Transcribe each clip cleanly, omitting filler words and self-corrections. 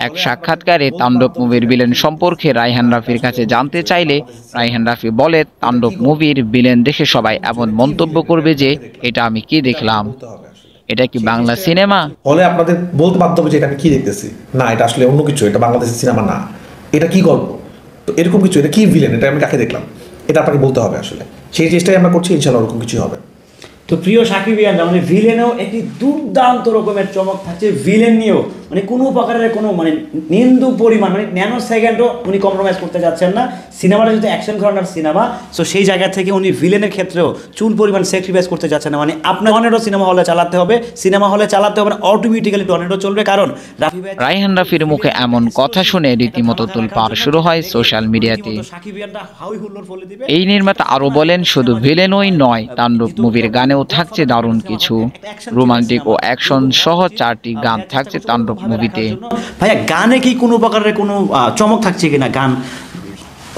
এক সাক্ষাৎকারে তাণ্ডব মুভির ভিলেন সম্পর্কে রায়হান রাফির কাছে জানতে চাইলে রায়হান রাফি বলে, তাণ্ডব মুভির ভিলেন দেখে সবাই এমন মন্তব্য করবে যে এটা আমি কি দেখলাম, এটা কি বাংলা সিনেমা? হলে আপনাদের বলতে বাধ্য হবে যে এটা আমি কি দেখতেছি, না এটা আসলে অন্য কিছু, এটা বাংলাদেশের সিনেমা না, এটা কি গল্প, তো এরকম কিছু, এটা কি ভিলেন, এটা আমি কাকে দেখলাম, এটা আপনাকে বলতে হবে। আসলে সেই চেষ্টাই আমরা করছি, ইনশাআল্লাহ ওরকম কিছু হবে। তো প্রিয় সাকিবিয়ানরা, মানে ভিলেনেও একটি দুর্দান্ত রকমের চমক থাকছে। ভিলেন নিয়েও মানে কোনো প্রকারের কোনো মানে নিন্দু পরিমাণ মানে ন্যানো সেকেন্ডও উনি কম্প্রোমাইজ করতে যাচ্ছেন না। সিনেমাটা যেহেতু অ্যাকশন কর্নার সিনেমা, সো সেই জায়গা থেকে উনি ভিলেনের ক্ষেত্রেও চুল পরিমাণ স্যাক্রিফাইস করতে যাচ্ছেন না। মানে আপনার টর্নেডো সিনেমা হলে চালাতে হবে, না অটোমেটিক্যালি টর্নেডো চলবে। কারণ রায়হান রাফির মুখে এমন কথা শুনে রীতিমতো তোলপাড় শুরু হয় সোশ্যাল মিডিয়াতে। এই নির্মাতা আরো বলেন, শুধু ভিলেনই নয়, তাণ্ডব মুভির গানেও থাকছে দারুণ কিছু। রোমান্টিক ও অ্যাকশন সহ 4টি গান থাকছে তাণ্ডব মুভিতে। ভাইয়া, গানে কি কোনো প্রকারের কোনো চমক থাকছে কিনা? গান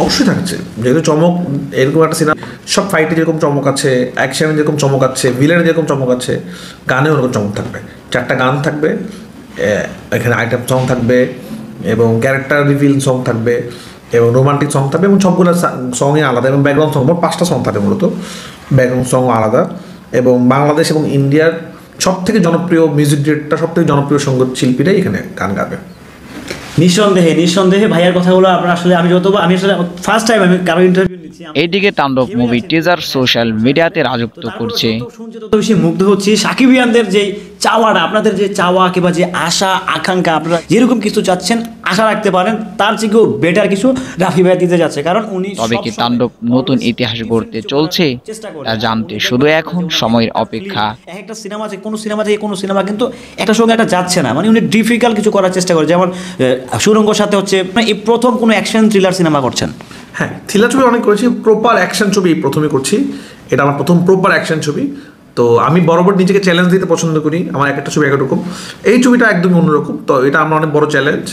অবশ্যই থাকছে, যেহেতু চমক এরকম একটা সিনেমা, সব ফাইটে যেরকম চমক আছে, অ্যাকশনে যেরকম চমক আছে, ভিলেনে যেরকম চমক আছে, গানেও ওরকম চমক থাকবে। 4টা গান থাকবে, এখানে আইটেম সং থাকবে এবং ক্যারেক্টার রিভিল সং থাকবে এবং রোমান্টিক সং থাকবে এবং সবগুলো সঙ্গে আলাদা এবং ব্যাকগ্রাউন্ড সং, মোট 5টা সং থাকবে, মূলত ব্যাকগ্রাউন্ড সং আলাদা। এবং বাংলাদেশ এবং ইন্ডিয়ার সব থেকে জনপ্রিয় মিউজিক ডিরেক্টর, সব থেকে জনপ্রিয় সঙ্গীত শিল্পীরাই এখানে গান গাবে। নিঃসন্দেহে ভাইয়ার কথাগুলো আপনার আসলে আমি আসলে ফার্স্ট টাইম আমি কারো ইন্টারভিউ নিচ্ছি। এইদিকে তাণ্ডব মুভি টিজার সোশ্যাল মিডিয়াতে রাজত্ব করছে। শুনছে তত বেশি মুগ্ধ হচ্ছি সাকিবিয়ানদের যে চাওয়াটা, আপনাদের যে চাওয়া কিংবা যে আশা আকাঙ্ক্ষা, আপনারা যেরকম কিছু চাচ্ছেন আশা রাখতে পারেন, তার থেকেও বেটার কিছু রাফি ভাই দিতে যাচ্ছে। কারণ উনি তবে কি তাণ্ডব নতুন ইতিহাস গড়তে চলছে তা জানতে শুধু এখন সময়ের অপেক্ষা। একটা সিনেমা থেকে কোনো সিনেমা কিন্তু একটা সঙ্গে একটা যাচ্ছে না, মানে উনি ডিফিকাল্ট কিছু করার চেষ্টা করে। যেমন সুরঙ্গর সাথে হচ্ছে এই প্রথম কোনো অ্যাকশন থ্রিলার সিনেমা করছেন। হ্যাঁ, থ্রিলার ছবি অনেক করেছি, প্রপার অ্যাকশন ছবি প্রথমে করছি, এটা আমার প্রথম প্রপার অ্যাকশন ছবি। তো আমি বরাবর নিজেকে চ্যালেঞ্জ দিতে পছন্দ করি, আমার একটা ছবি একরকম, এই ছবিটা একদমই অন্যরকম। তো এটা আমার অনেক বড় চ্যালেঞ্জ,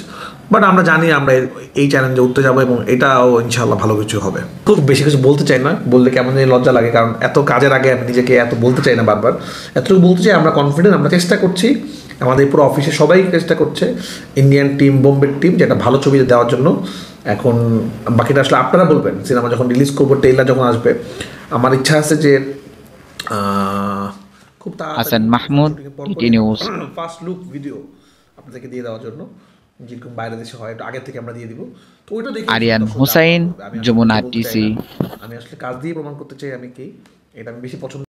বাট আমরা জানি আমরা এই চ্যালেঞ্জে উঠতে যাবো এবং এটাও ইনশাআল্লাহ ভালো কিছু হবে। খুব বেশি কিছু বলতে চাই না, বললে কেমন জানি লজ্জা লাগে, কারণ এত কাজের আগে আমি নিজেকে এত বলতে চাই না বারবার। এতটুকু বলতে চাই, আমরা কনফিডেন্ট, আমরা চেষ্টা করছি, আমাদের পুরো অফিসে সবাই চেষ্টা করছে, ইন্ডিয়ান টিম, বোম্বের টিম, যেটা ভালো ছবি দেওয়ার জন্য। এখন বাকিটা আসলে আপনারা বলবেন, সিনেমা যখন রিলিজ করবো, ট্রেলার যখন আসবে। আমার ইচ্ছা আছে যে খুব Hasan Mahmud, TT news. First look video আপনাদেরকে দিয়ে দেওয়ার জন্য, যেরকম বাইরের দেশে হয় একটু আগে থেকে আমরা দিয়ে দিব। তো ওইটা দেখে আরিয়ান হুসাইন, যমুনা টিসি। আমি আসলে কাজ দিয়ে প্রমাণ করতে চাই আমি কি, এটা আমি বেশি পছন্দ।